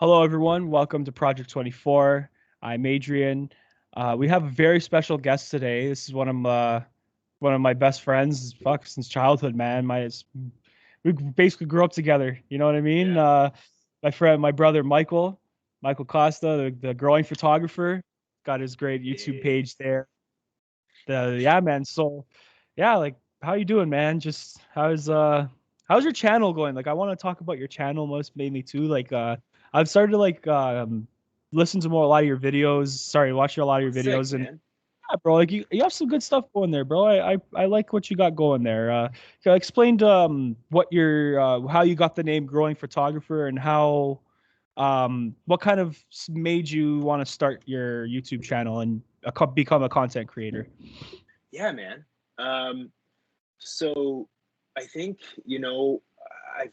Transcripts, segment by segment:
Hello, everyone. Welcome to Project 24. I'm Adrian. We have a very special guest today. This is one of my best friends. Fuck, since childhood, man. We basically grew up together. You know what I mean? Yeah. My brother Michael Costa, the growing photographer, got his great YouTube Hey. page there. Yeah, man. So, yeah, like, how you doing, man? Just how's your channel going? Like, I want to talk about your channel most mainly too. I've started to listen to a lot of your videos. Sorry, watching a lot of Oh, your sick, videos, and man. yeah, bro, like you have some good stuff going there, bro. I like what you got going there. Can I explain what your how you got the name Growing Photographer and how what kind of made you want to start your YouTube channel and become a content creator? Yeah, man. Um, so I think, I've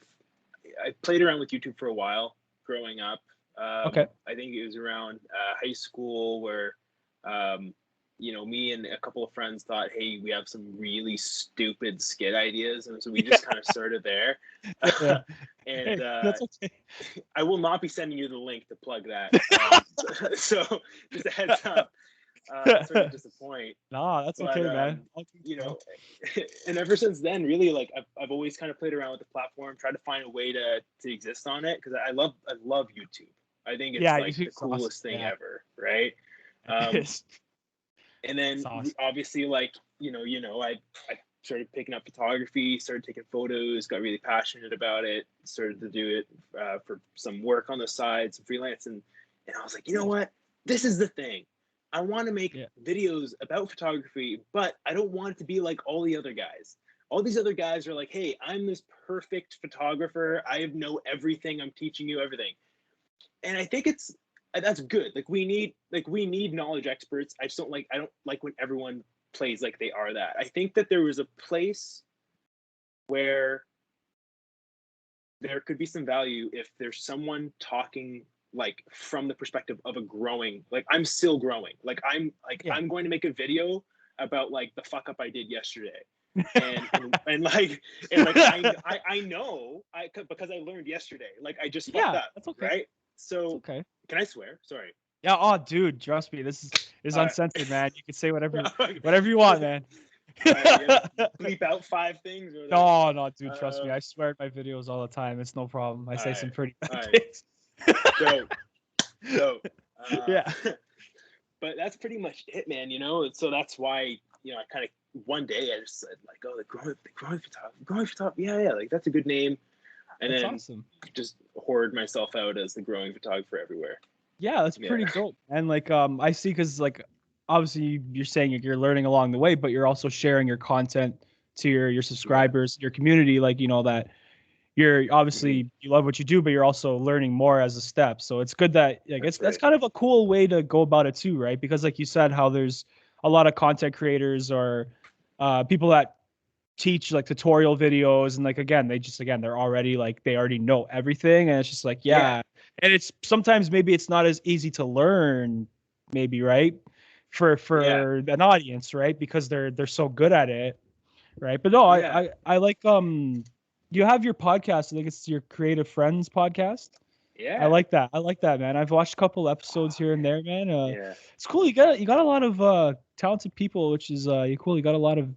I played around with YouTube for a while growing up. Okay. I think it was around high school where, me and a couple of friends thought, hey, we have some really stupid skit ideas, and so we just kind of started there. Yeah. and Hey, that's okay. I will not be sending you the link to plug that. So just a heads up. Sorry to disappoint, Nah, that's but okay, man. I'll do you so. know, and ever since then, really, like I've always kind of played around with the platform, tried to find a way to exist on it because I love YouTube. I think it's Yeah, like the YouTube's awesome. coolest thing Yeah, ever, right? it Um, is. and It's then awesome. obviously, like I started picking up photography, started taking photos, got really passionate about it, started to do it for some work on the side, some freelance, and I was like, you know Yeah, what, this is the thing. I want to make yeah, videos about photography, but I don't want it to be like all the other guys. All these other guys are like, hey, I'm this perfect photographer. I know everything. I'm teaching you everything. And I think it's that's good. Like we need knowledge experts. I don't like when everyone plays like they are that. I think that there was a place where there could be some value if there's someone talking like from the perspective of a growing, like I'm still growing. yeah. I'm going to make a video about like the fuck up I did yesterday. And like I know I because I learned yesterday. Like I just fucked Yeah, up, that's okay. right? It's So okay. can I swear? Sorry. Yeah. Oh, dude, trust me. This is All uncensored, man. You can say right. whatever you want, man. All right. You gotta bleep out 5 things or whatever. No, no, dude, trust me. Um. I swear in my videos all the time. It's no problem. I All say right. some pretty All bad right. things. Dope. Dope. Uh, Yeah. but that's pretty much it, man. So that's why I kind of one day I just said like, oh, growing photography, yeah, like that's a good name, and That's then awesome. just hoard myself out as the growing photographer everywhere. Yeah, that's Yeah, pretty dope. And I see because like obviously you're saying you're learning along the way, but you're also sharing your content to your yeah, subscribers, your community, like that you're hmm obviously you love what you do, but you're also learning more as a step. So it's good that like that's that's right. kind of a cool way to go about it too, right? Because like you said, how there's a lot of content creators or people that teach like tutorial videos and like again they're already like they already know everything and it's just like Yeah, yeah, and it's sometimes maybe it's not as easy to learn, maybe, right, yeah, for an audience, right, because they're so good at it, right? But no, yeah, I like you have your podcast. I think it's your Creative Friends podcast. I yeah. like that. I like that, man. I've watched a couple episodes Oh here and man, there, man. yeah, It's cool. You got a lot of talented people, which is you cool. You got a lot of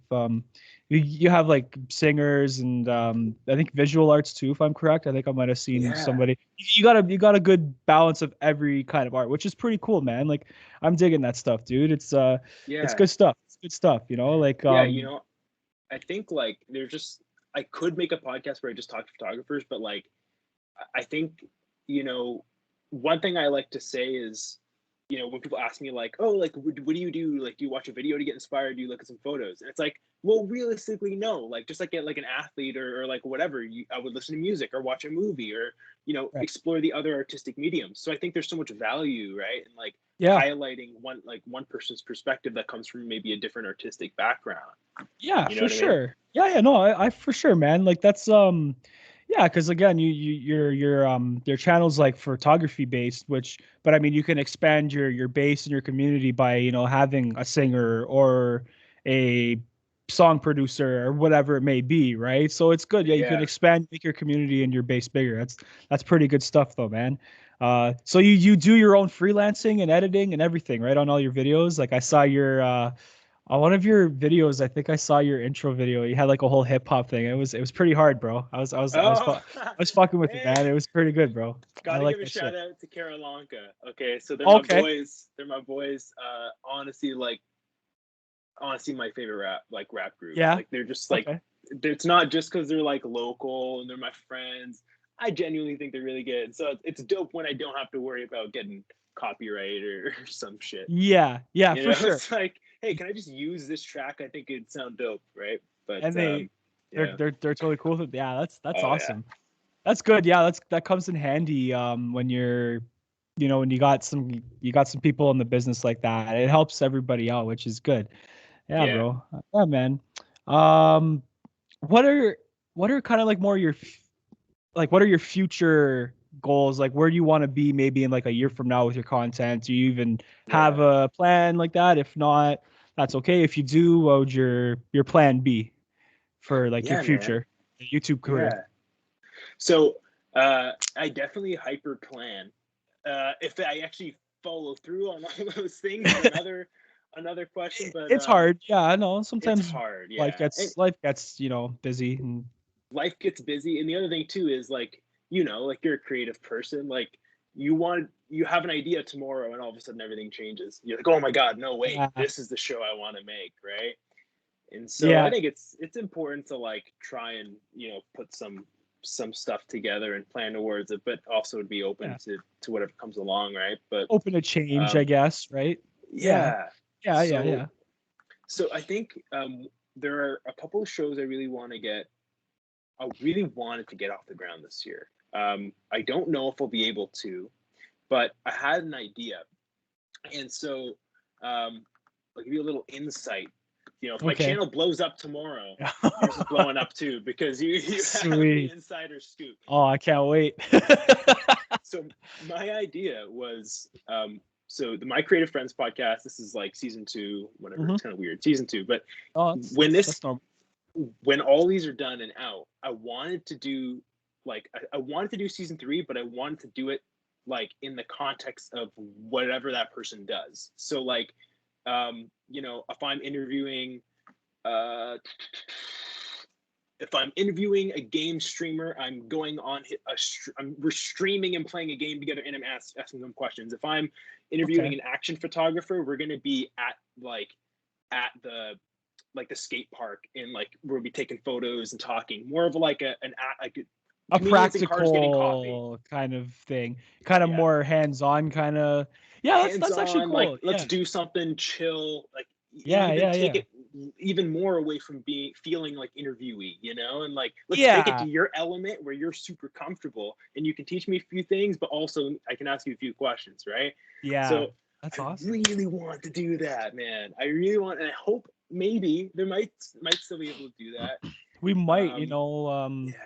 you have like singers and I think visual arts too, if I'm correct. I think I might have seen yeah, somebody. You got a good balance of every kind of art, which is pretty cool, man. Like I'm digging that stuff, dude. It's yeah, good stuff. It's good stuff, like yeah. I think like there's just I could make a podcast where I just talk to photographers, but like I think, you know, one thing I like to say is, when people ask me like, oh, like, what do you do? Like, do you watch a video to get inspired? Do you look at some photos? And it's like, well, realistically, no. Like, just like an athlete or like whatever, I would listen to music or watch a movie or, right. explore the other artistic mediums. So I think there's so much value, right? And like Yeah. highlighting one person's perspective that comes from maybe a different artistic background. Yeah, You know for what I mean? sure. Yeah, no, I for sure, man. Like that's yeah, because again, your channel's like photography based, which but I mean you can expand your base and your community by, having a singer or a song producer or whatever it may be, right? So it's good. Yeah, you can Yeah. expand, make your community and your base bigger. That's pretty good stuff though, man. So you do your own freelancing and editing and everything, right, on all your videos? Like I saw your on one of your videos, I think I saw your intro video. You had like a whole hip hop thing. It was pretty hard, bro. Oh, I was fucking with it, hey, man. It was pretty good, bro. I gotta like give a that shout shit. out to Karalanka. Okay, so they're my Okay. boys. They're my boys. Honestly, my favorite rap group. Yeah. Like they're just like, Okay. it's not just because they're like local and they're my friends. I genuinely think they're really good. So it's dope when I don't have to worry about getting copyright or some shit. Yeah. Yeah, You for know, sure. it's like, hey, can I just use this track? I think it'd sound dope, right? But And yeah. they're totally cool with it. Yeah, that's Oh yeah. awesome. That's good. Yeah, that comes in handy when you're when you got some people in the business like that. It helps everybody out, which is good. Yeah, Yeah. bro. Yeah, man. Um what are kind of like more your what are your future goals? Like where do you want to be maybe in like a year from now with your content? Do you even have Yeah. a plan like that? If not, that's okay. If you do, what would your plan be for like your Yeah, man. future YouTube career? Yeah. So I definitely hyper plan. If I actually follow through on all those things is another question, but It's hard. Yeah, I know. it's Sometimes hard, yeah. And life gets, busy and life gets busy. And the other thing too is like, like you're a creative person, like you have an idea tomorrow and all of a sudden everything changes. You're like, oh my God, no, wait, yeah. this is the show I want to make, right? And so I Yeah. think it's important to like try and put some stuff together and plan towards it, but also to be open Yeah. to whatever comes along, right? But Open to change, I um, guess, right? Yeah. yeah, Yeah, yeah, so yeah. I think there are a couple of shows I really wanted to get off the ground this year. I don't know if I'll be able to, but I had an idea, and so I'll give you a little insight. If my Okay. channel blows up tomorrow, yours is blowing up too because you have the Sweet. insider scoop. Oh, I can't wait. So my idea was so the My Creative Friends podcast. This is like season 2, whatever. Hmm. It's kind of weird, season 2. But Oh, when this that's normal. when all these are done and out, I wanted to do I wanted to do season 3, but I wanted to do it like in the context of whatever that person does. So like, if I'm interviewing uh if I'm interviewing a game streamer, I'm going on we're streaming and playing a game together, and I'm asking them questions. If I'm interviewing Okay. an action photographer, we're going to be at the skate park, and like we'll be taking photos and talking. More of like like A comedians in cars getting coffee. practical kind of thing. Kind of Yeah, more hands-on kind of. Yeah, that's hands actually on, like cool. let's Yeah. do something chill, like, and Yeah, even yeah, take yeah. it even more away from feeling like interviewee, and like let's take it to Yeah. your element where you're super comfortable and you can teach me a few things, but also I can ask you a few questions, right? Yeah. So That's I awesome. really want to do that, man. I really want, and I hope maybe there might still be able to do that. We might, Yeah,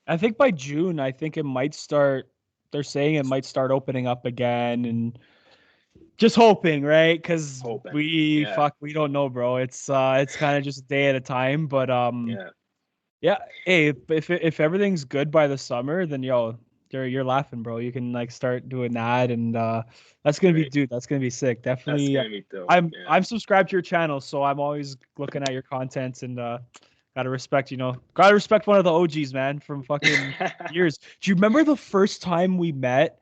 I think by June, I think it might start. They're saying it might start opening up again, and just hoping, right? Because hoping. we Yeah, fuck, we don't know, bro. It's kind of just a day at a time. But yeah, yeah. Hey, if everything's good by the summer, then you're laughing, bro. You can like start doing that, and that's gonna be, great. dude. That's gonna be sick. That's Definitely. gonna be dope. I'm Yeah. I'm subscribed to your channel, so I'm always looking at your content and gotta respect one of the OGs, man, from fucking years. Do you remember the first time we met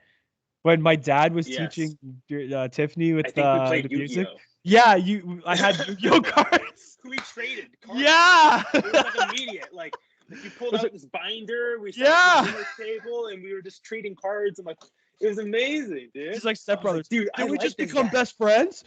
when my dad was Yes, teaching Tiffany I with think we played the music? Yu-Gi-Oh. Yeah, I had Yu-Gi-Oh cards. We traded cards. Yeah. It was like immediate. Like you pulled Was out it? this binder, we sat at the Yeah. dinner table, and we were just trading cards. I'm like, it was amazing, dude. She's like I was like, stepbrothers. dude, I Did we like just this become guy. best friends?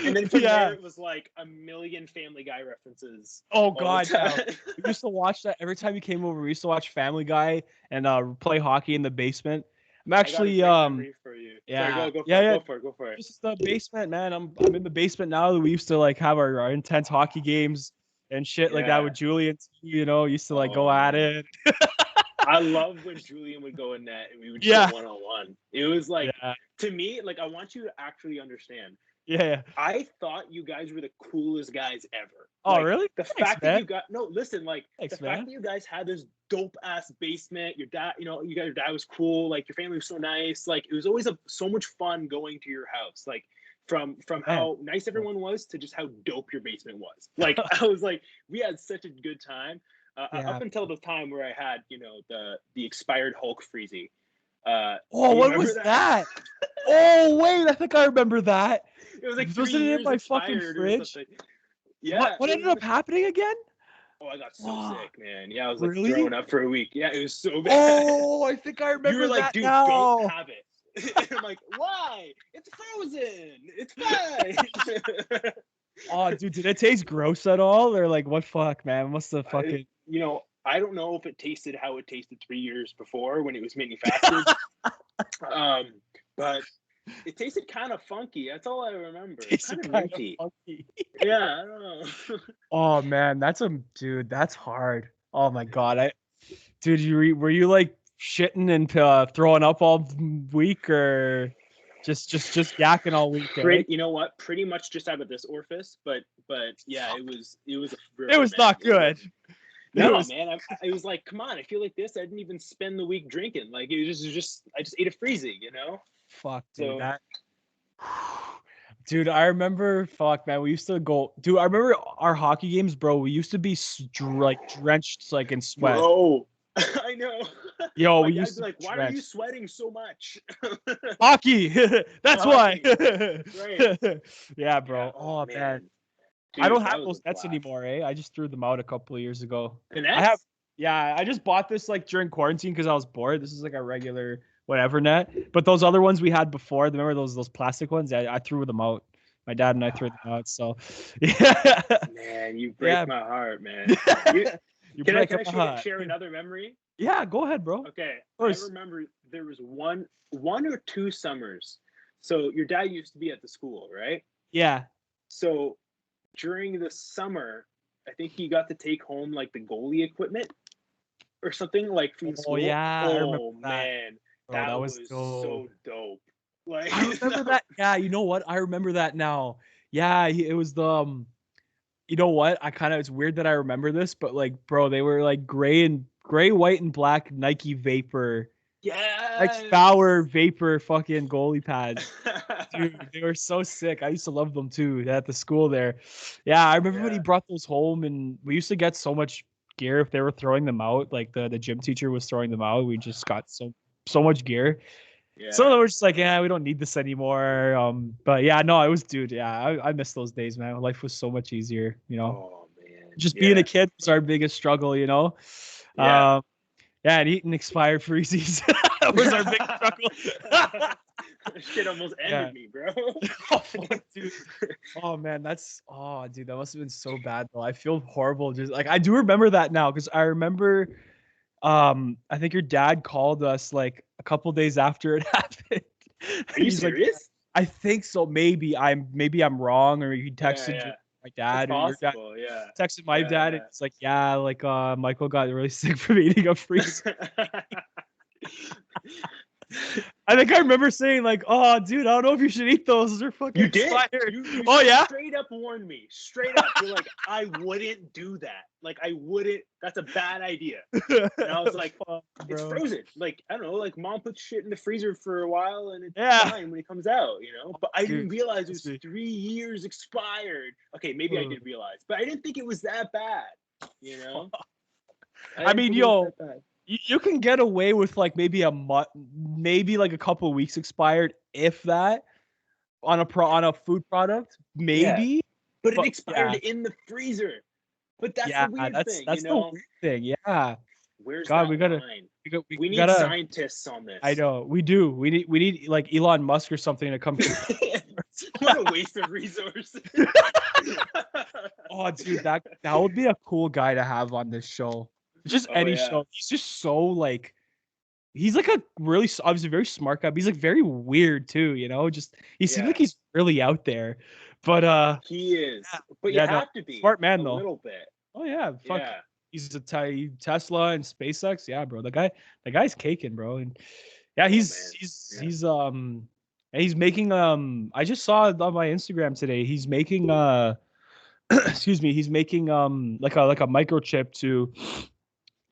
And then from there, Yeah. it was like a million Family Guy references Oh all the God, yeah. time. We used to watch that every time he came over. We used to watch Family Guy and play hockey in the basement. I'm I got a actually great memory for you. Sorry, yeah, go for yeah, it. yeah. Go for it. Go for it. This is the basement, man. I'm in the basement now. We used to like have our intense hockey games and shit like that Yeah. with Julian. Used to like go Oh at man. it. I love when Julian would go in net and we would just go Yeah, 1-on-1. It was like, yeah, to me, like I want you to actually understand. Yeah. I thought you guys were the coolest guys ever. Oh, Like really? the Thanks, fact that man. you got no, listen, like the Thanks, fact man. that you guys had this dope ass basement, your dad, your dad was cool, like your family was so nice. Like it was always so much fun going to your house. Like from Man. how nice everyone was to just how dope your basement was. Like I was like, we had such a good time. Yeah. Up until the time where I had, the expired Hulk Freezy. Oh, Do you what remember was that? Oh, wait, I think I remember that. It was like 3 Wasn't it in years my fucking expired or fridge? something. What Yeah, what it ended was up like, happening again? oh, I got so Oh, sick, man. Yeah, I was like really? throwing up for a week. Yeah, it was so bad. Oh, I think I You were remember like, that dude, don't now. have it. And I'm like, why? It's frozen. It's fine. Oh, dude, did it taste gross at all? Or like, what fuck, man? It must have fucking. I don't know if it tasted how it tasted 3 years before when it was manufactured. But it tasted kind of funky. That's all I remember. Tasted Kind of kind of minty. funky. Yeah, I don't know. Oh man, dude, that's hard. Oh my god, dude, were you like shitting and throwing up all week, or just yakking all week, eh? You know what? Pretty much just out of this orifice, but yeah, it was a It river, was man. not good. No, man. I was like, come on. I feel like this. I didn't even spend the week drinking. Like it was just I just ate a freezy, Fuck, dude, So dude, I remember, fuck, man, we used to go, dude, I remember our hockey games, bro. We used to be like drenched, like in sweat. bro, I know. Yo, My we dad's used to like, be why are you drenched. sweating so much? Hockey, that's why. Hockey. Right. Yeah, Yeah. bro. Oh Oh man, man, I don't dude, have that was a those nets blast. anymore, eh? I just threw them out a couple of years ago. The I have, Nets? yeah, I just bought this like during quarantine because I was bored. This is like a regular whatever net, but those other ones we had before, remember those plastic ones? I threw them out. My dad and I threw them out. So, yeah, Man, you break yeah. my heart, man. You You can I break can up I my share, heart. share another memory? Yeah, go ahead, bro. Of Okay, I course. remember there was one or two summers. So your dad used to be at the school, right? Yeah. So during the summer, I think he got to take home like the goalie equipment or something like from the Oh school. yeah, I remember Oh that. man, Bro, that that was was dope. so dope. Like I remember that. Yeah, you know what? I remember that now. Yeah, it was the you know what? It's weird that I remember this, but like, bro, they were like gray, white, and black Nike Vapor, like yes. Power Vapor fucking goalie pads. Dude, they were so sick. I used to love them too at the school there. Yeah, I remember when he Yeah, brought those home, and we used to get so much gear if they were throwing them out. Like the gym teacher was throwing them out. We just got so much gear. Some of yeah. them were just like, yeah, we don't need this anymore. But yeah, no, it was, dude. Yeah, I miss those days, man. Life was so much easier. Oh man, Just being a yeah, kid was our biggest struggle. yeah. Um, yeah, and eating expired freezies was our big struggle. Shit almost Yeah. ended me, bro. Oh, fuck, dude. Dude, that must have been so bad though. I feel horrible. Just like I do remember that now because I remember, I think your dad called us like a couple days after it happened. Are you He's like, serious? I think so. Maybe I'm wrong, or he Yeah, texted yeah. my It's dad or your dad possible. Yeah, texted my yeah, dad, and it's like, yeah, like Michael got really sick from eating a freeze. yeah. I think I remember saying like, "Oh, dude, I don't know if you should eat those. Those are fucking You did. expired." You Oh yeah. straight up warned me. Straight up. You're like, I wouldn't do that. Like I wouldn't. That's a bad idea. And I was like, Fuck, it's bro. frozen. Like I don't know. Like mom puts shit in the freezer for a while and it's Yeah, fine when it comes out. But I dude. didn't realize it Trust was me. 3 years expired. Okay, maybe I Uh, did realize, but I didn't think it was that bad. You know, I I didn't mean, think it was yo, that bad. you can get away with like maybe a month, maybe like a couple of weeks expired, if that, on a food product, Yeah, maybe. but it But expired yeah, in the freezer. But that's the yeah, weird thing, that's the weird thing. Yeah, Where's God, that line? we We need gotta. scientists on I this. know we do. We need like Elon Musk or something to come confirm. What a waste of resources. Oh, dude, that would be a cool guy to have on this show. Just Oh any yeah, show. He's just so like he's like a really obviously very smart guy, but he's like very weird too. Just he seems yeah, like he's really out there. But he is. yeah, But you yeah, no, have to be smart man a though. little bit. Oh yeah, fuck. Yeah. He's a Tesla and SpaceX. Yeah, bro. The guy's caking, bro. And yeah, Oh man. Yeah. he's And he's making I just saw it on my Instagram today. He's making excuse me, he's making like a microchip to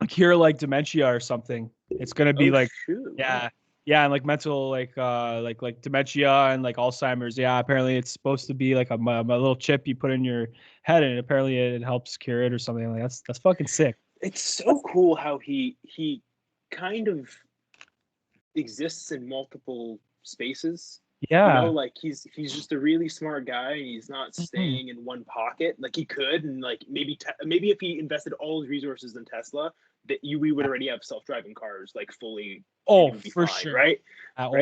cure like dementia or something. It's gonna be Oh like shoot! yeah, Wow. yeah, and like mental like dementia and like Alzheimer's. Yeah, apparently it's supposed to be like a little chip you put in your head, and apparently it helps cure it or something. Like that's fucking sick. It's so cool how he kind of exists in multiple spaces. You know, Yeah. like he's just a really smart guy. And he's not Mhm. staying in one pocket like he could, and like maybe if he invested all his resources in Tesla, that we would already have self-driving cars like fully, and it Oh, would be for fine, sure. right? Right. Oh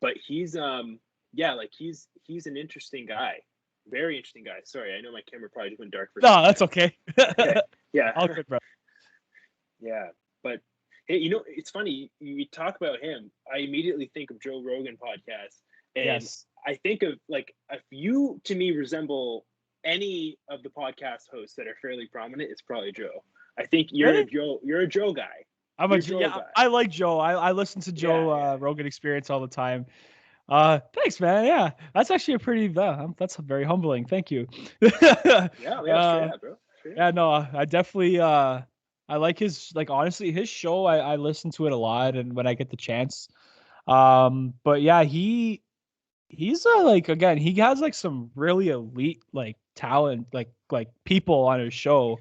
But yeah. he's yeah, like he's an interesting guy, very interesting guy. Sorry, I know my camera probably just went dark for a No, second that's there. okay. Okay. Yeah. All good, bro. Yeah. But hey, you know, it's funny. You talk about him. I immediately think of Joe Rogan podcast. And Yes. I think of like, if you to me resemble any of the podcast hosts that are fairly prominent, it's probably Joe. I think Really? You're a Joe guy. I'm a You're a Joe yeah. guy. I like Joe. I listen to Yeah, Joe yeah. Rogan Experience all the time. Thanks, man. Yeah, that's actually a pretty. That's very humbling. Thank you. Yeah, yeah, straight uh, up, bro. Straight up. yeah, no, I definitely. I like his like honestly his show. I listen to it a lot, and when I get the chance. But yeah, he's like again he has like some really elite like talent like people on his show.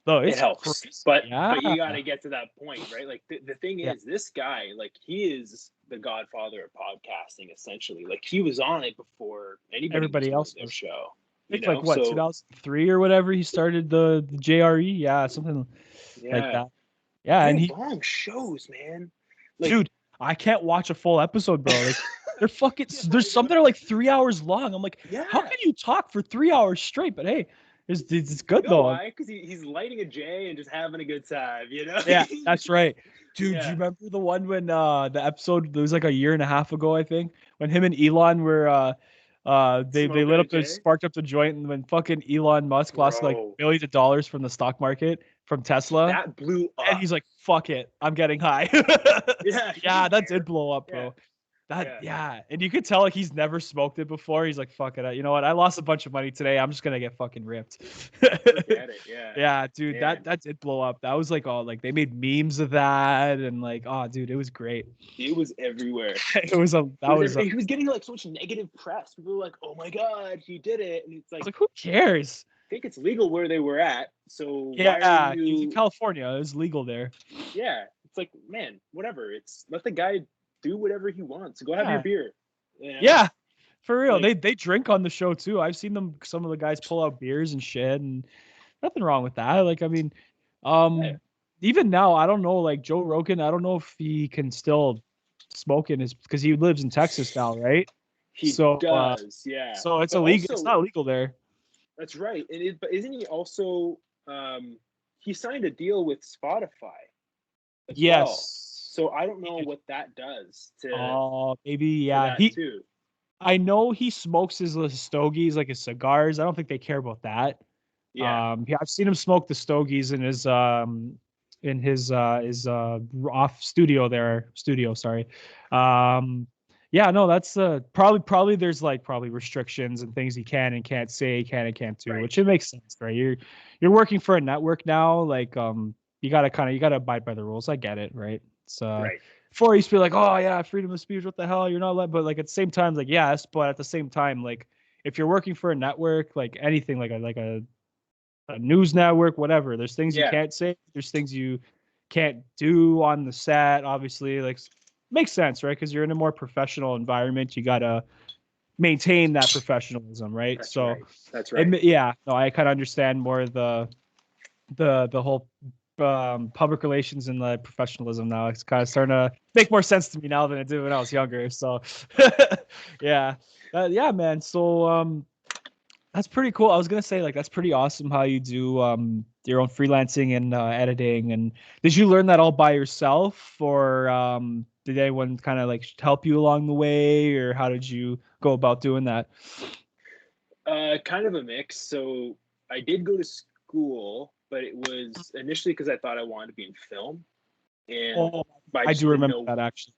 Though It it's helps. crazy. But Yeah, you got to get to that point, right? Like the thing yeah. is, this guy, like he is the godfather of podcasting essentially. Like he was on it before anybody was Everybody doing else this was. show, I you think like know? what So 2003 or whatever he started the JRE. Yeah, something like yeah, that. Yeah, and they're he, long shows, man. Like dude, I can't watch a full episode, bro. Like they're fucking. yeah, There's some that are like 3 hours long. I'm like, how yeah. can you talk for 3 hours straight? But hey, it's You good know though. why? Because he's lighting a J and just having a good time, you know? Yeah, that's right. Dude, do you Yeah. remember the one when the episode it was like a year and a half ago, I think, when him and Elon were they Smoking lit a up the J. sparked up the joint and when fucking Elon Musk lost like Bro, millions of dollars from the stock market from Tesla that blew and up. he's like, fuck it, I'm getting high. Yeah, he Yeah, didn't that did care. blow up, Yeah, bro. That yeah. yeah, and you could tell like he's never smoked it before. He's like, "Fuck it, you know what? I lost a bunch of money today. I'm just gonna get fucking ripped." Forget it. Yeah, Yeah, dude, that man. that did blow up. That was like all like they made memes of that and like, oh, dude, it was great. It was everywhere. It was a It that was was a. he was getting like so much negative press. People were like, "Oh my god, he did it!" And it's I was like, like, who cares? I think it's legal where they were at. So why are Yeah, he's in you? California. It was legal there. Yeah, it's like, man, whatever. It's let the guy do whatever he wants. Go have your Yeah, beer. You know, yeah, for real. like They drink on the show too. I've seen them. Some of the guys pull out beers and shit, and nothing wrong with that. Like, I mean, yeah, um, even now, I don't know. Like Joe Rogan, I don't know if he can still smoke in his because he lives in Texas now, right? he So, does. Yeah, so it's but illegal. It's also not illegal there. that's right. But isn't he also? Um, he signed a deal with Spotify as well. Yes. So I don't know what that does Maybe to yeah. that too. I know he smokes his little stogies, like his cigars. I don't think they care about that. Yeah, Yeah, I've seen him smoke the stogies in his off studio there studio. Sorry. Um, yeah, no, that's probably there's like probably restrictions and things he can and can't say, can and can't do, right, which it makes sense, right? You're working for a network now, like you gotta abide by the rules. I get it, right? It's right. before I used to be like, oh yeah, freedom of speech, what the hell? You're not allowed, but like at the same time, like yes, but at the same time, like if you're working for a network, like anything, like a news network, whatever, there's things you Yeah, can't say, there's things you can't do on the set. Obviously, like makes sense, right? Because you're in a more professional environment, you gotta maintain that professionalism, right? that's So, right. That's right. yeah, no, I kind of understand more the whole public relations and the professionalism now. It's kind of starting to make more sense to me now than it did when I was younger. So, yeah, yeah, man. So, that's pretty cool. I was gonna say like that's pretty awesome how you do your own freelancing and editing. And did you learn that all by yourself, or did anyone kind of like help you along the way, or how did you go about doing that? Kind of a mix. So I did go to school, but it was initially because I thought I wanted to be in film, and Oh, but I I just do didn't remember know. that actually.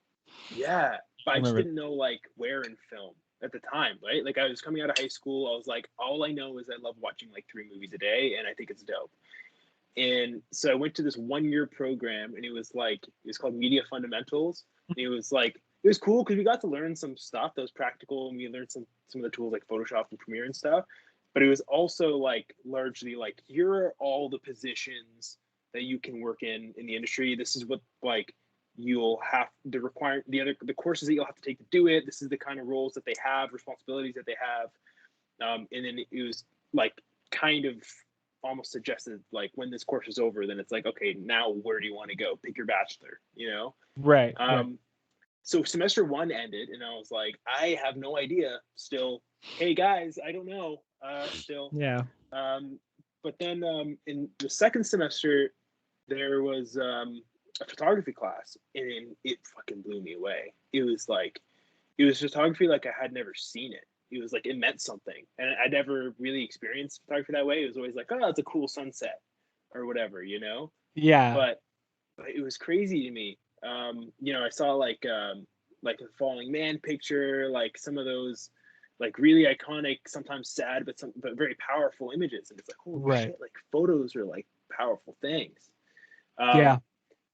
Yeah, but I just remember. didn't know like where in film at the time, right? Like I was coming out of high school, I was like, all I know is I love watching like 3 movies a day, and I think it's dope. And so I went to this 1-year program, and it was called Media Fundamentals. And it was cool because we got to learn some stuff that was practical, and we learned some of the tools like Photoshop and Premiere and stuff. But it was also like largely like, here are all the positions that you can work in the industry. This is what like you'll have the courses that you'll have to take to do it. This is the kind of roles that they have, responsibilities that they have. And then it was like kind of almost suggested like, when this course is over, then it's like, okay, now where do you want to go? Pick your bachelor, you know? Right. So semester 1 ended, and I was like, I have no idea still. Hey guys, I don't know still. Yeah. But then in the second semester, there was a photography class, and it fucking blew me away. It was photography like I had never seen it. It was like, it meant something, and I never really experienced photography that way. It was always like, oh, it's a cool sunset or whatever, you know? Yeah. But it was crazy to me. You know, I saw like a falling man picture, like some of those like really iconic, sometimes sad, but very powerful images. And it's like, holy shit, like photos are like powerful things. Yeah.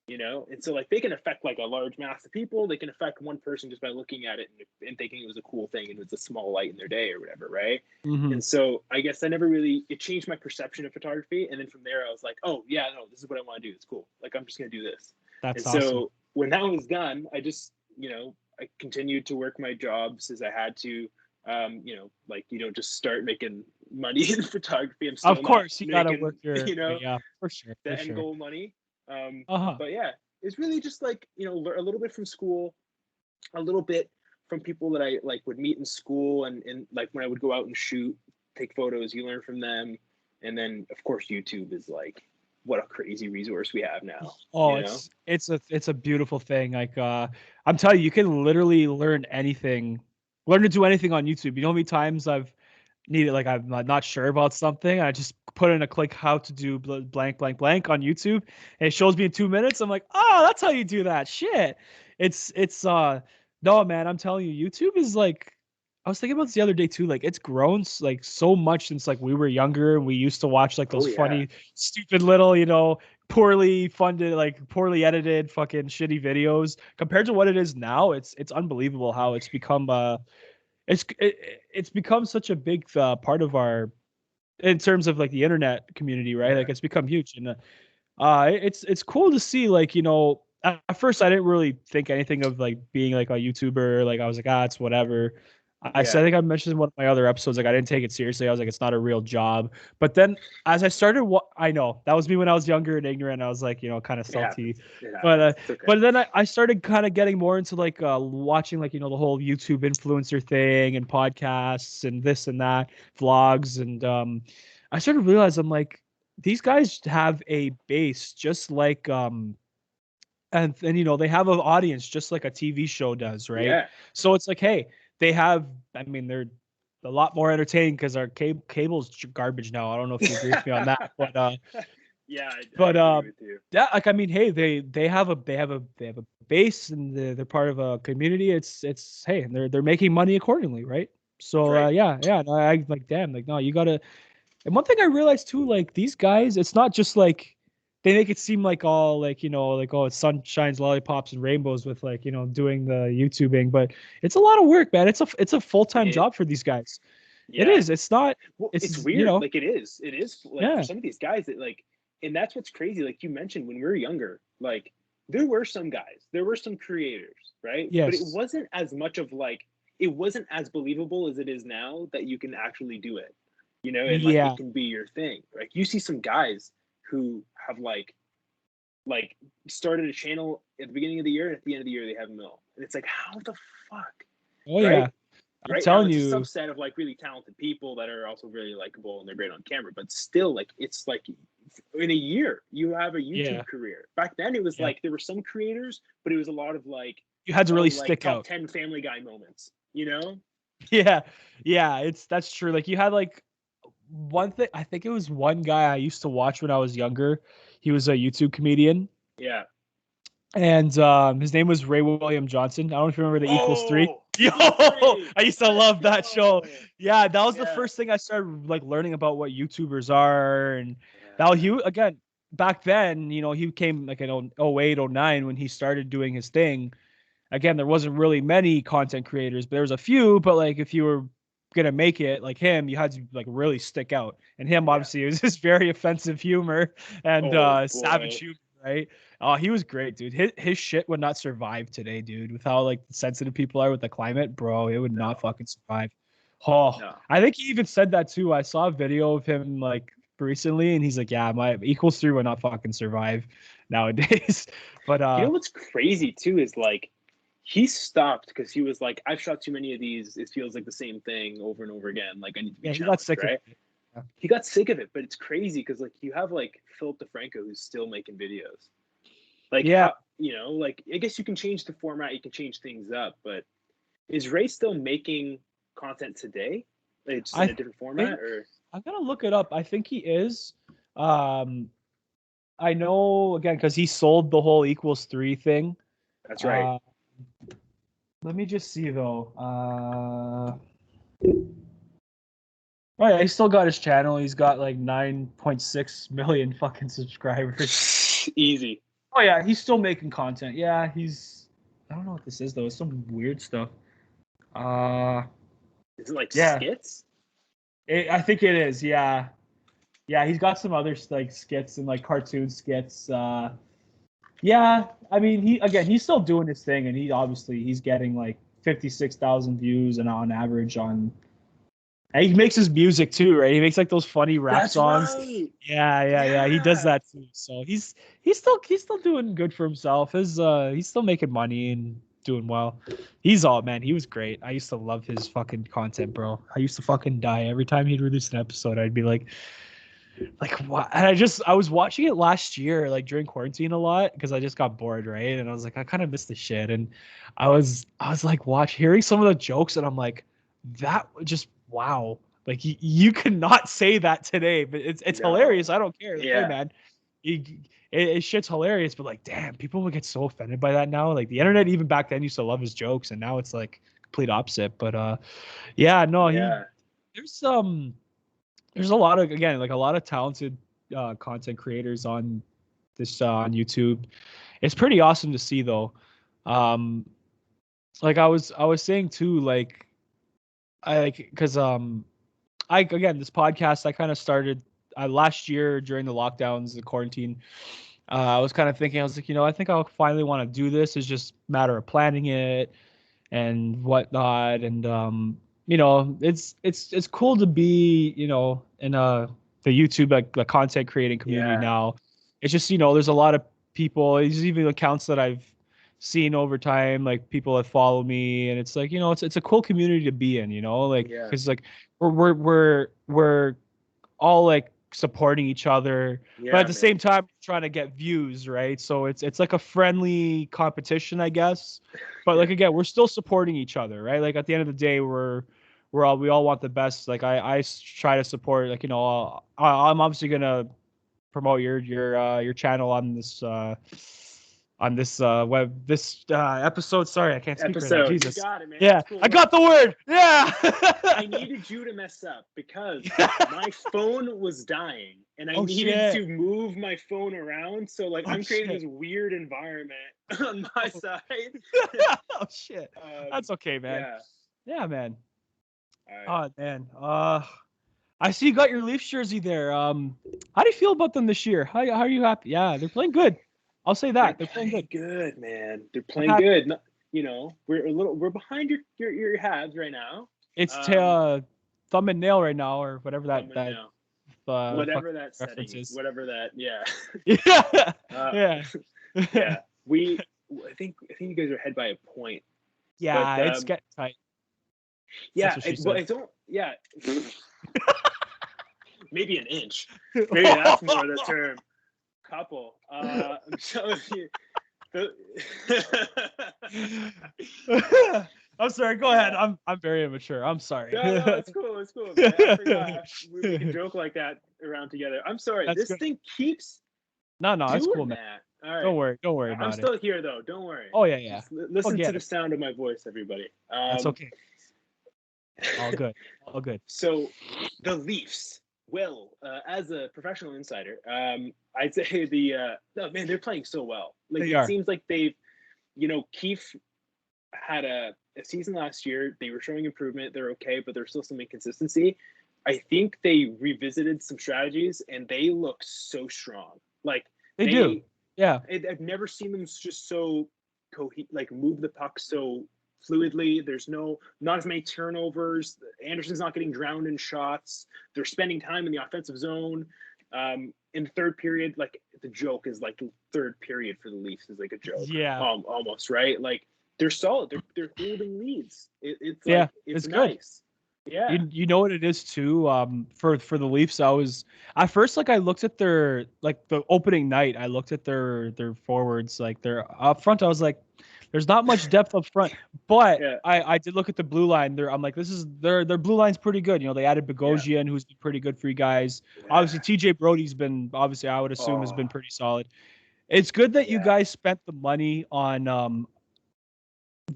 You know, and so like they can affect like a large mass of people. They can affect one person just by looking at it and thinking it was a cool thing, and it was a small light in their day or whatever, right? And so I guess it changed my perception of photography. And then from there I was like, oh yeah, no, this is what I want to do. It's cool. Like, I'm just gonna do this. That's awesome. awesome. So when that was done, I just, you know, I continued to work my jobs as I had to. You know, like, you don't just start making money in photography. I'm still, of course, you gotta making, work your, you know, yeah, for sure, the end goal money. Uh-huh. But yeah, it's really just like, you know, a little bit from school, a little bit from people that I like would meet in school, and like when I would go out and shoot, take photos, you learn from them. And then of course YouTube is like, what a crazy resource we have now. Oh, You know? it's a beautiful thing. Like I'm telling you, you can literally learn to do anything on YouTube. You know how many times I've needed, like, I'm not sure about something, I just put in a click how to do blank blank blank on YouTube, and it shows me in 2 minutes. I'm like, oh, that's how you do that. Shit. It's no, man, I'm telling you, YouTube is like, I was thinking about this the other day too. Like, it's grown like so much since like we were younger and we used to watch like those funny, stupid little, poorly funded, like poorly edited, fucking shitty videos compared to what it is now. It's unbelievable how it's become it's become such a big part of our, in terms of like the internet community, right? Like, it's become huge, and it's cool to see, like, at first I didn't really think anything of like being like a YouTuber. Like, I was like, it's whatever. I think I mentioned in one of my other episodes, like, I didn't take it seriously. I was like, it's not a real job. But then as I started, I know that was me when I was younger and ignorant. I was like, kind of salty. But then I started kind of getting more into like watching, like, the whole YouTube influencer thing and podcasts and this and that, vlogs. And I started to realize, I'm like, these guys have a base just like and they have an audience just like a TV show does, right? So it's like, hey, they have, I mean, they're a lot more entertaining because our cable's garbage now. I don't know if you agree with me on that, but yeah, I agree with you. Yeah, like, I mean, hey, they have a base, and they're part of a community. It's hey, and they're making money accordingly, right? So yeah, no, I like, damn, like, no, you gotta. And one thing I realized too, like, these guys, it's not just like they make it seem like all like, like, oh, it's sunshines, lollipops, and rainbows with, like, doing the YouTubing, but it's a lot of work, man. It's a full-time job for these guys. It is. It's not. Well, it's weird. Like, it is like, for some of these guys that like, and that's what's crazy. Like you mentioned, when we were younger, like, there were some creators, right? Yes. But it wasn't as much of like, it wasn't as believable as it is now that you can actually do it. And like, it can be your thing. Like, you see some guys who have like started a channel at the beginning of the year, and at the end of the year they have a mill, and it's like, how the fuck? Oh, right? Yeah, I'm telling you, it's a subset of like really talented people that are also really likable and they're great on camera, but still, like, it's like, in a year you have a YouTube career. Back then it was like, there were some creators, but it was a lot of like, you had to really stick top out. 10 Family Guy moments, Yeah, that's true. Like, you had like one thing, I think it was one guy I used to watch when I was younger. He was a YouTube comedian. Yeah. and his name was Ray William Johnson. I don't know if you remember the Equals 3. Oh, Yo, Equals 3. I used to Let's love that show. go. Yeah, that was the Yeah. first thing I started like learning about what YouTubers are, and that Yeah. he again back then, he came like in 08, 09 when he started doing his thing. Again, there wasn't really many content creators, but there was a few. But like, if you were gonna make it like him, you had to like really stick out. And him, Yeah. obviously, it was just very offensive humor and Oh savage boy. humor, right? Oh, he was great, dude. His shit would not survive today, dude. With how like sensitive people are with the climate, bro, it would not No. fucking survive. Oh, No. I think he even said that too. I saw a video of him like recently, and he's like, "Yeah, my Equals 3 would not fucking survive nowadays." But You know what's crazy too is like he stopped because he was like, I've shot too many of these. It feels like the same thing over and over again. Like I need to be yeah, he got challenged, sick of right? it. Yeah. He got sick of it, but it's crazy because like you have like Philip DeFranco who's still making videos. Like Yeah, how like I guess you can change the format, you can change things up, but is Ray still making content today? Like just in I a different format think or I'm gonna look it up. I think he is. Um, I know again because he sold the whole Equals 3 thing. that's right. Uh, let me just see though. Oh yeah, he still got his channel. He's got like 9.6 million fucking subscribers. Easy. Oh yeah, he's still making content. Yeah, he's. I don't know what this is though. It's some weird stuff. Uh, Is it like yeah, skits? I think it is. Yeah, yeah. He's got some other like skits and like cartoon skits. Yeah, I mean, he's still doing his thing, and he's getting like 56,000 views and on average on. And he makes his music too, right? He makes like those funny rap That's songs. right. Yeah. He does Yeah. that too. So he's still doing good for himself. He's still making money and doing well. He was great. I used to love his fucking content, bro. I used to fucking die every time he'd release an episode. I'd be like what? And I was watching it last year, like during quarantine a lot, because I just got bored, right? And I was like, I kind of missed the shit. And I was like hearing some of the jokes, and I'm like, that just wow. Like you cannot say that today, but it's hilarious. No. I don't care. Like, hey Yeah. man, it shit's hilarious, but like damn, people would get so offended by that now. Like the internet even back then used to love his jokes, and now it's like complete opposite. But yeah, no, Yeah. there's there's a lot of again like a lot of talented content creators on this on YouTube. It's pretty awesome to see though. Um, like I was saying too, like I like because I again this podcast I kind of started last year during the lockdowns, the quarantine. I was kind of thinking I was like, I think I'll finally want to do this. It's just a matter of planning it and whatnot. And it's cool to be in the YouTube like the content creating community Yeah. now. It's just there's a lot of people. There's even accounts that I've seen over time, like people that follow me, and it's like it's a cool community to be in. Like Yeah. because like we're all like supporting each other, but at Yeah, the man. same time trying to get views, right? So it's like a friendly competition, I guess. But Yeah. like again, we're still supporting each other, right? Like at the end of the day, we all want the best. Like I try to support, like I'm obviously gonna promote your channel on this web this episode. Sorry, I can't speak right now. Episode. You Jesus. got it, man. Yeah, It's cool. I got the word. Yeah. I needed you to mess up because my phone was dying and I Oh needed shit. to move my phone around. So like Oh I'm creating shit. this weird environment on my side. Oh shit. Um, That's okay, man. yeah. Yeah, man. All right. Oh man. I see you got your Leafs jersey there. How do you feel about them this year? How are you happy? Yeah, they're playing good. I'll say They're that. They're playing good. playing good, man. They're I'm playing happy. good. We're behind your Habs right now. It's Um, thumb and nail right now, or whatever thumb and that nail. fucking Whatever that setting reference is. is. Whatever that. Yeah. Yeah. Uh, Yeah. yeah. I think you guys are ahead by a point. But Yeah, it's getting tight. That's yeah, what she well, said. I don't. Yeah, maybe an inch. Maybe that's more the term. Couple. I'm telling you. I'm sorry. Go ahead. I'm very immature. I'm sorry. No, it's cool. It's cool, man. I forgot we can joke like that around together. I'm sorry. That's This good. thing keeps No, it's cool, doing man. that. All right. Don't worry I'm about it. still here though. Don't worry. Oh yeah. Just listen to Forget the it. sound of my voice, everybody. That's okay. All good. All good. So the Leafs will, as a professional insider, I'd say no, man, they're playing so well. Like They it are. seems like they've, Keefe had a season last year. They were showing improvement. They're okay, but there's still some inconsistency. I think they revisited some strategies and they look so strong. Like They do. Yeah. I've never seen them just so like move the puck so fluidly. There's not as many turnovers. Anderson's not getting drowned in shots. They're spending time in the offensive zone. In the third period, like the joke is like the third period for the Leafs is like a joke. Yeah. Almost right. Like they're solid. They're holding leads. It's Yeah. like it's nice. Good. Yeah. You know what it is too. For the Leafs, I was at first like I looked at their like the opening night. I looked at their forwards like their up front. I was like, there's not much depth up front. But Yeah. I did look at the blue line. I'm like, this is their blue line's pretty good. You know, they added Bogosian, who's been pretty good for you guys. Yeah. Obviously, TJ Brody's been obviously I would assume has been pretty solid. It's good that you guys spent the money on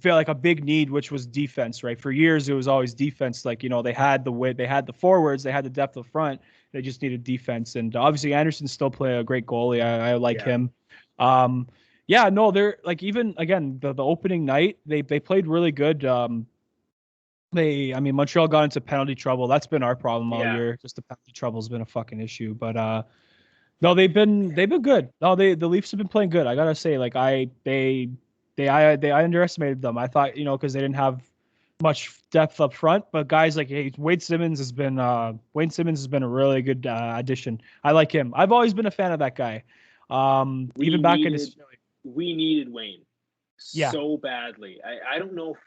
feel like a big need, which was defense, right? For years, it was always defense. Like, you know, they had the width, they had the forwards, they had the depth up front. They just needed defense. And obviously, Anderson still play a great goalie. I like him. Yeah, no, they're like even again the opening night they played really good. I mean, Montreal got into penalty trouble. That's been our problem all year. Just the penalty trouble has been a fucking issue. But no, they've been good. No, the Leafs have been playing good. I gotta say, like I underestimated them. I thought, you know, because they didn't have much depth up front, but guys like Wade Simmonds has been a really good addition. I like him. I've always been a fan of that guy. Even back in his we needed Wayne so badly. I don't know if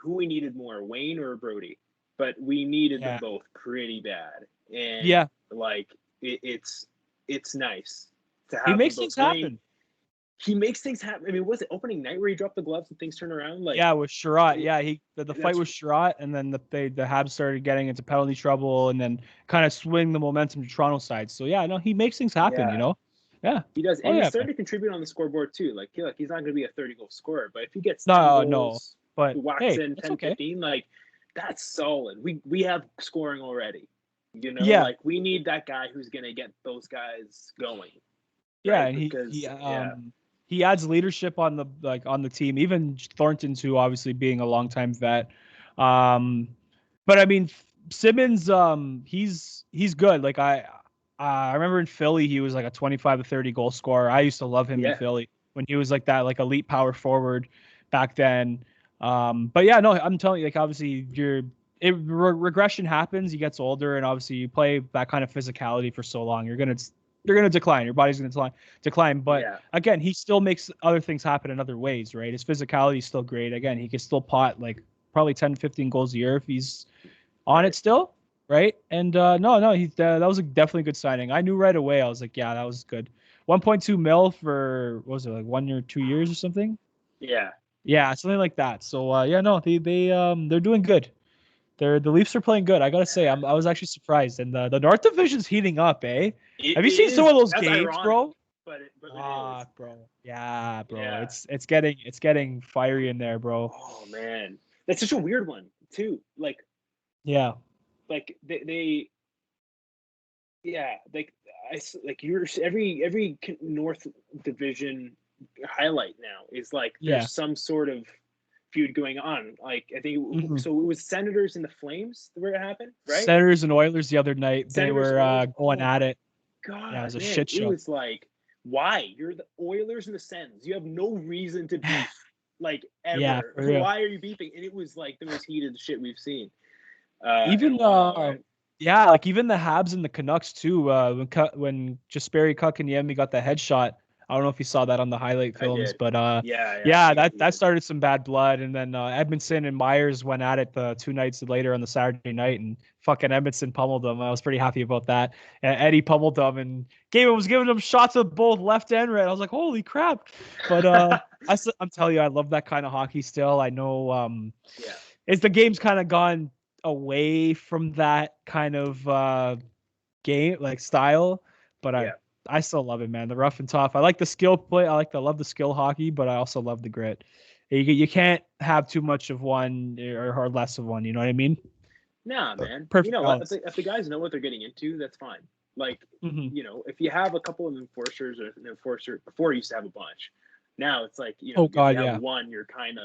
who we needed more, Wayne or Brody, but we needed them both pretty bad. And like it's nice to have. He makes things happen. He makes things happen. I mean, was it opening night where he dropped the gloves and things turned around? Like with Sherratt. Yeah, the fight was Sherratt, and then the Habs started getting into penalty trouble, and then kind of swing the momentum to Toronto side. So yeah, no, he makes things happen. You know. Yeah, he does, and he's starting to contribute on the scoreboard too. Like he's not going to be a 30-goal scorer, but if he gets 10 goals, but whacks in 10, 15, like that's solid. We have scoring already. You know, like we need that guy who's going to get those guys going. Yeah, right? And he adds leadership on the team. Even Thornton's, who obviously being a longtime vet. But I mean, Simmonds, he's good. Like I remember in Philly, he was like a 25 to 30 goal scorer. I used to love him in Philly when he was like that, like elite power forward back then. But yeah, no, I'm telling you, like obviously regression happens. He gets older, and obviously you play that kind of physicality for so long, you're gonna decline. Your body's gonna decline. But again, he still makes other things happen in other ways, right? His physicality is still great. Again, he can still pot like probably 10, 15 goals a year if he's on it still. Right. And that was definitely a good signing. I knew right away. I was like, yeah, that was good. 1.2 mil for, what was it, like 1 year, 2 years or something? Yeah, something like that. So they're doing good. The Leafs are playing good. I gotta say, I was actually surprised. And the North Division's heating up, eh? Have you seen some of those games, ironic, bro? But it is. Bro. Yeah, bro. Yeah. It's getting fiery in there, bro. Oh man, that's such a weird one too. Like, like they you're every North Division highlight now is like there's some sort of feud going on. Like I think so it was Senators and the Flames where it happened, right? Senators and Oilers the other night. They were going at it. God, it was a shit show. It was like, why? You're the Oilers and the Sens. You have no reason to beef, like ever. Yeah, why are you beefing? And it was like the most heated shit we've seen. Even like even the Habs and the Canucks too. When Jesperi Kotkaniemi got the headshot, I don't know if you saw that on the highlight films, but that started some bad blood. And then Edmondson and Myers went at it the 2 nights later on the Saturday night, and fucking Edmondson pummeled them. I was pretty happy about that. And Eddie pummeled them and was giving them shots of both left and right. I was like, holy crap! But I'm telling you, I love that kind of hockey still. I know it's the game's kind of gone away from that kind of game like style, but I still love it, man. The rough and tough. I like the skill play. Love the skill hockey, but I also love the grit. You can't have too much of one or less of one. You know what I mean? Nah, man. You Perfect know what? balance. If the guys know what they're getting into, that's fine. Like, Hmm. if you have a couple of enforcers or an enforcer, before you used to have a bunch. Now it's like, Oh if God, you have yeah, one, you're kind of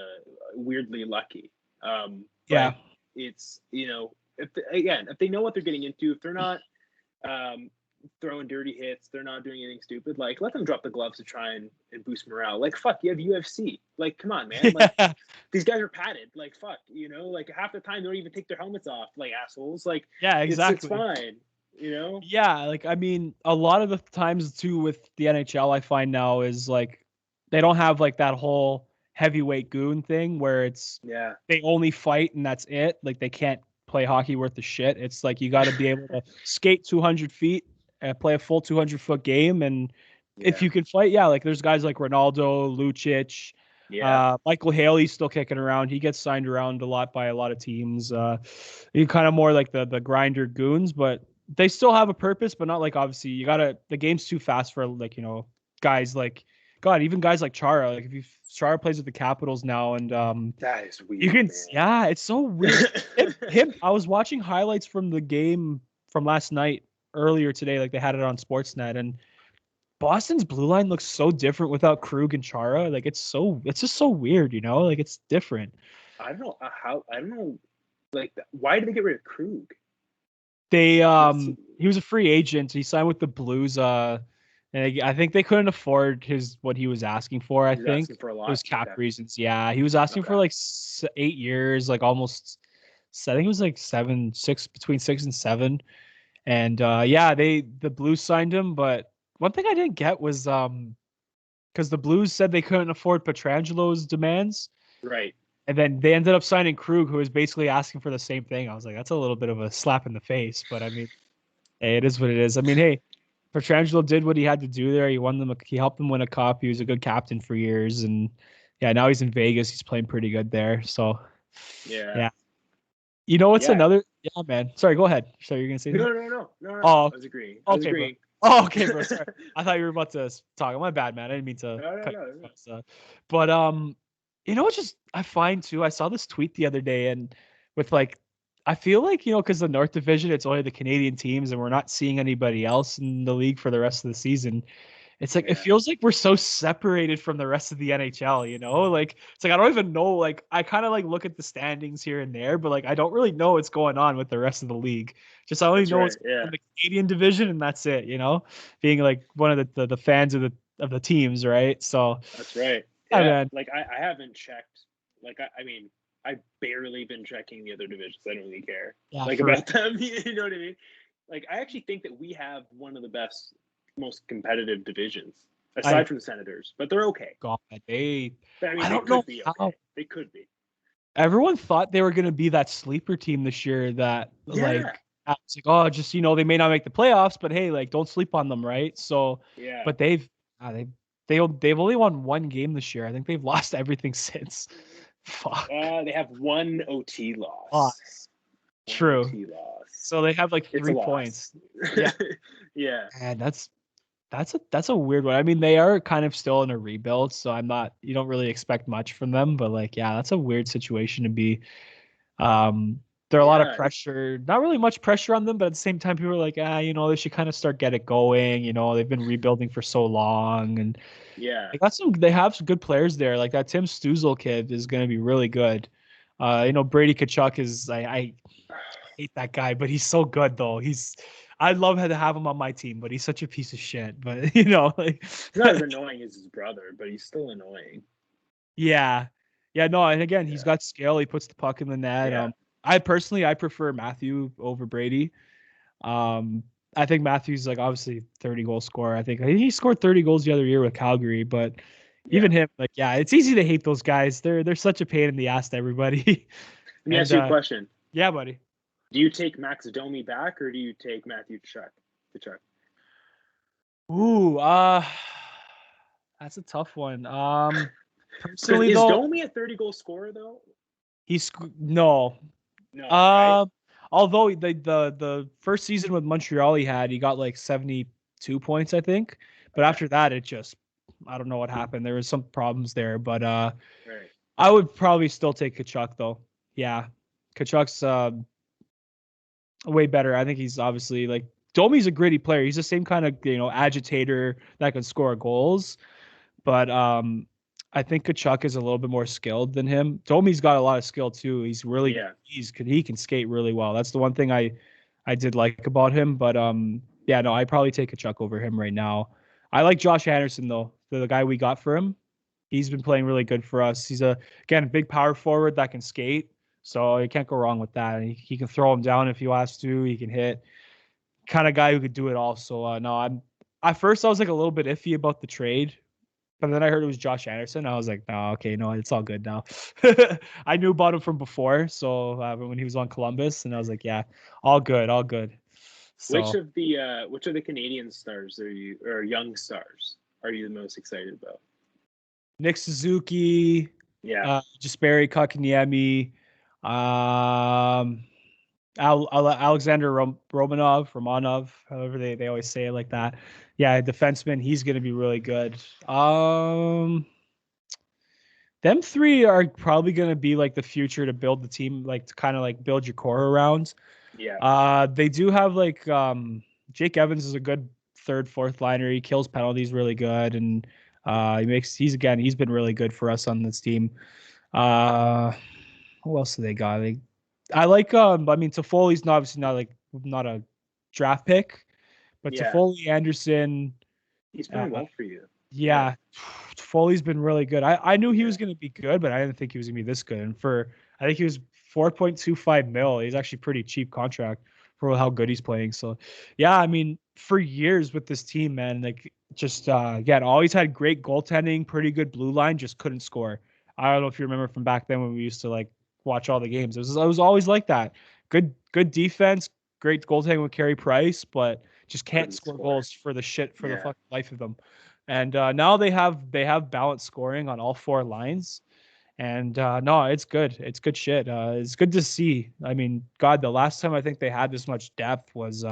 weirdly lucky. yeah. But it's, if they know what they're getting into, if they're not um, throwing dirty hits, they're not doing anything stupid, like, let them drop the gloves to try and boost morale. Like, fuck, you have UFC. Like, come on, man. Like, Yeah, these guys are padded. Like, fuck, like half the time they don't even take their helmets off, like assholes. Like, yeah, it's exactly. fine. Yeah, like I mean, a lot of the times too with the NHL, I find now is like they don't have like that whole heavyweight goon thing where it's Yeah. they only fight and that's it. Like they can't play hockey worth of shit. It's like you got to be able to skate 200 feet, play a full 200-foot game, and if Yeah. you can fight, yeah, like there's guys like Ronaldo, Lucic, Yeah. Michael Haley's still kicking around. He gets signed around a lot by a lot of teams. You kind of more like the grinder goons, but they still have a purpose, but not like obviously you gotta the game's too fast for like, guys like God, even guys like Chara. Like if you Chara plays with the Capitals now and That is you weird, can man. yeah, it's so weird. Him I was watching highlights from the game from last night earlier today, like they had it on Sportsnet, and Boston's blue line looks so different without Krug and Chara. Like it's just so weird, Like it's different. I don't know I don't know. Like, why did they get rid of Krug? They What's he was a free agent. He signed with the Blues. And I think they couldn't afford what he was asking for. I He's think asking for a it lot? was cap Okay. reasons. Yeah, he was asking for Okay. like 8 years, like almost. I think it was like 7, 6 between 6 and 7. And yeah, the Blues signed him. But one thing I didn't get was because the Blues said they couldn't afford Petrangelo's demands. Right. And then they ended up signing Krug, who was basically asking for the same thing. I was like, that's a little bit of a slap in the face, but I mean, hey, it is what it is. I mean, hey, Petrangelo did what he had to do there. He won them. He helped them win a cup. He was a good captain for years, and yeah, now he's in Vegas. He's playing pretty good there. So Yeah. yeah, what's Yeah. another? Yeah, man. Sorry, go ahead. Sorry, you're gonna say something? No. Oh, I was agreeing. I was okay, bro. agreeing. Oh, okay, bro. Sorry, I thought you were about to talk. My bad, man. I didn't mean to cut you No. off. But what just I find too. I saw this tweet the other day, and with like, I feel like because the North Division, it's only the Canadian teams, and we're not seeing anybody else in the league for the rest of the season. It's like it Yeah. feels like we're so separated from the rest of the NHL. Like it's like I don't even know. Like I kind of like look at the standings here and there, but like I don't really know what's going on with the rest of the league. Just I only That's know right. what's Yeah. in the Canadian division, and that's it. Being like one of the fans of the teams, right? So That's right. yeah, Yeah. man. Like, I haven't checked. Like, I mean, I've barely been checking the other divisions. I don't really care. Yeah, Like, for real. about them. You know what I mean? Like, I actually think that we have one of the best, most competitive divisions, I aside from the Senators. But they're okay. God, I mean, I they don't know could be how okay. They could be. everyone thought they were gonna be that sleeper team this year that Yeah. like it's like, oh, just they may not make the playoffs, but hey, like don't sleep on them, right? So Yeah. but uh, they they've only won one game this year. I think they've lost everything since. Fuck. They have one OT Ah, loss. One true. OT loss. So they have like It's a 3 points. loss. Yeah. Yeah. And that's a weird one. I mean, they are kind of still in a rebuild, so you don't really expect much from them, but like, yeah, that's a weird situation to be. Um, there are a lot of Yeah. pressure, not really much pressure on them, but at the same time, people are like, they should kind of start get it going. They've been rebuilding for so long, and Yeah. they have some good players there. Like that Tim Stützle kid is going to be really good. Brady Kachuk I hate that guy, but he's so good though. I'd love to have him on my team, but he's such a piece of shit. But like, He's not as annoying as his brother, but he's still annoying. yeah, yeah, no, and again, he's Yeah. got skill. He puts the puck in the net. Yeah. I prefer Matthew over Brady. Um, I think Matthew's like obviously 30 goal scorer. I think he scored 30 goals the other year with Calgary, but Yeah. even him, like, yeah, it's easy to hate those guys. They're such a pain in the ass to everybody. Let me And ask you a question. yeah, buddy. Do you take Max Domi back or do you take Matthew Tkachuk? Tkachuk? Ooh, that's a tough one. Because Personally is though, Domi a 30 goal scorer though? no. No, right? Uh, although the first season with Montreal he got like 2 points, I think. But after that, it just, I don't know what happened. There was some problems there, but Right. I would probably still take Kachuk though. Yeah, Kachuk's way better. I think he's obviously like Domi's a gritty player. He's the same kind of agitator that can score goals, but I think Kachuk is a little bit more skilled than him. Domi's got a lot of skill too. He can skate really well. That's the one thing I did like about him. But yeah, no, I'd probably take Kachuk over him right now. I like Josh Anderson though, the guy we got for him. He's been playing really good for us. He's a big power forward that can skate. So you can't go wrong with that. He can throw him down if he wants to. He can hit. Kind of guy who could do it all. So no, at first I was like a little bit iffy about the trade, but then I heard it was Josh Anderson. I was like, no, okay, no, it's all good now. I knew about him from before, so when he was on Columbus, and I was like, yeah, all good, all good. So Which of the Canadian stars or young stars are you the most excited about? Nick Suzuki, Yeah. Jesperi Kotkaniemi, Alexander Romanov, however they always say it like that. Yeah, defenseman, he's gonna be really good. Them three are probably gonna be like the future to build the team, like to kind of like build your core around. Yeah. They do have like Jake Evans is a good third, fourth liner. He kills penalties really good, and he's been really good for us on this team. Who else do they got? I like I mean Toffoli's obviously not a draft pick, but Yeah. Toffoli, Anderson, He's playing well for you. yeah. Toffoli's been really good. I knew he was going to be good, but I didn't think he was going to be this good. And I think he was 4.25 mil. He's actually pretty cheap contract for how good he's playing. So, yeah, I mean, for years with this team, man, like just again, always had great goaltending, pretty good blue line, just couldn't score. I don't know if you remember from back then when we used to like watch all the games. It was always like that. Good defense, great goaltending with Carey Price, but just can't score goals for the fucking life of them. And now they have balanced scoring on all four lines. And no, it's good. It's good shit. It's good to see. I mean, God, the last time I think they had this much depth was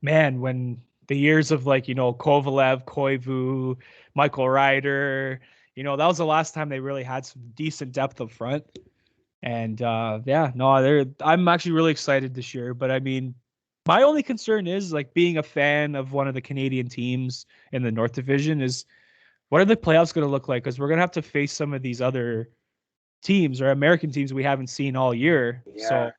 man, when the years of like, Kovalev, Koivu, Michael Ryder, that was the last time they really had some decent depth up front. And yeah, no, I'm actually really excited this year. But I mean, my only concern is like being a fan of one of the Canadian teams in the North Division is what are the playoffs going to look like? Because we're going to have to face some of these other teams or American teams we haven't seen all year. Yeah. So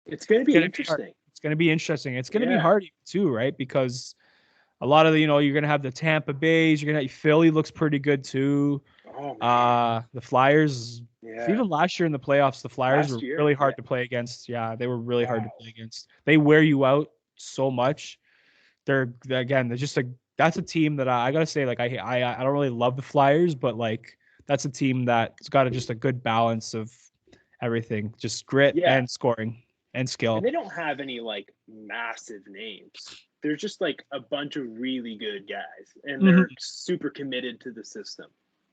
it's going to be interesting. It's going to be interesting. It's going to be hard too, right? Because a lot of the, you're going to have the Tampa Bays. You're going to have Philly looks pretty good too. Oh, man. The Flyers. Yeah. Even last year in the playoffs, the Flyers were really hard to play against. Yeah, they were really hard to play against. They wear you out so much. They're just that's a team that I gotta say, like I don't really love the Flyers, but like that's a team that's got just a good balance of everything, just grit and scoring and skill. And they don't have any like massive names. They're just like a bunch of really good guys, and they're super committed to the system.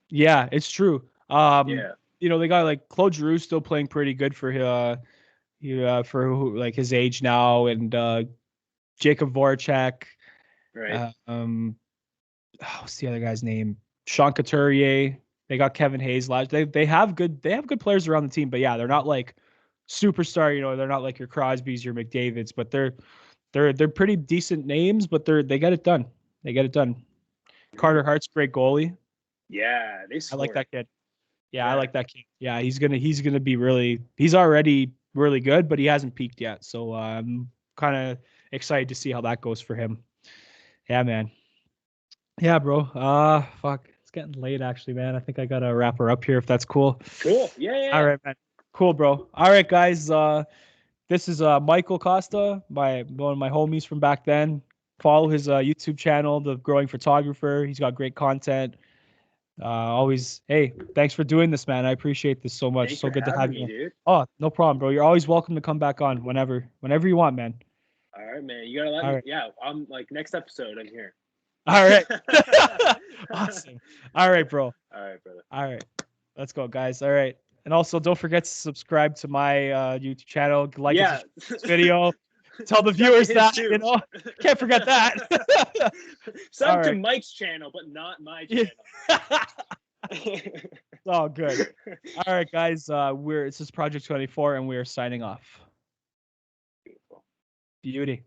Yeah, it's true. They got like Claude Giroux still playing pretty good for like his age now, and Jacob Voracek. Right. What's the other guy's name? Sean Couturier. They got Kevin Hayes last. They have good players around the team, but yeah, they're not like superstar. They're not like your Crosbys, your McDavids, but they're pretty decent names. But they get it done. They get it done. Carter Hart's great goalie. Yeah, I like that kid. Yeah, I like that kid. Yeah, he's gonna be really. He's already really good, but he hasn't peaked yet. So I'm kind of excited to see how that goes for him. Yeah, man. Yeah, bro. Fuck. It's getting late actually, man. I think I gotta wrap her up here if that's cool. Cool. Yeah. All right, man. Cool, bro. All right, guys. This is Michael Costa, one of my homies from back then. Follow his YouTube channel, The Growing Photographer. He's got great content. Always, hey, thanks for doing this, man. I appreciate this so much. Thanks so good to have you, dude. Oh, no problem, bro. You're always welcome to come back on whenever you want, man. All right, man. You gotta let me. Right. Yeah, I'm like next episode. I'm here. All right. Awesome. All right, bro. All right, brother. All right. Let's go, guys. All right. And also, don't forget to subscribe to my YouTube channel. Like this video. Tell the viewers that, you know, can't forget that. Sub to Mike's channel, but not my channel. It's all good. All right, guys. This is Project 24, and we are signing off. Beautiful. Beauty.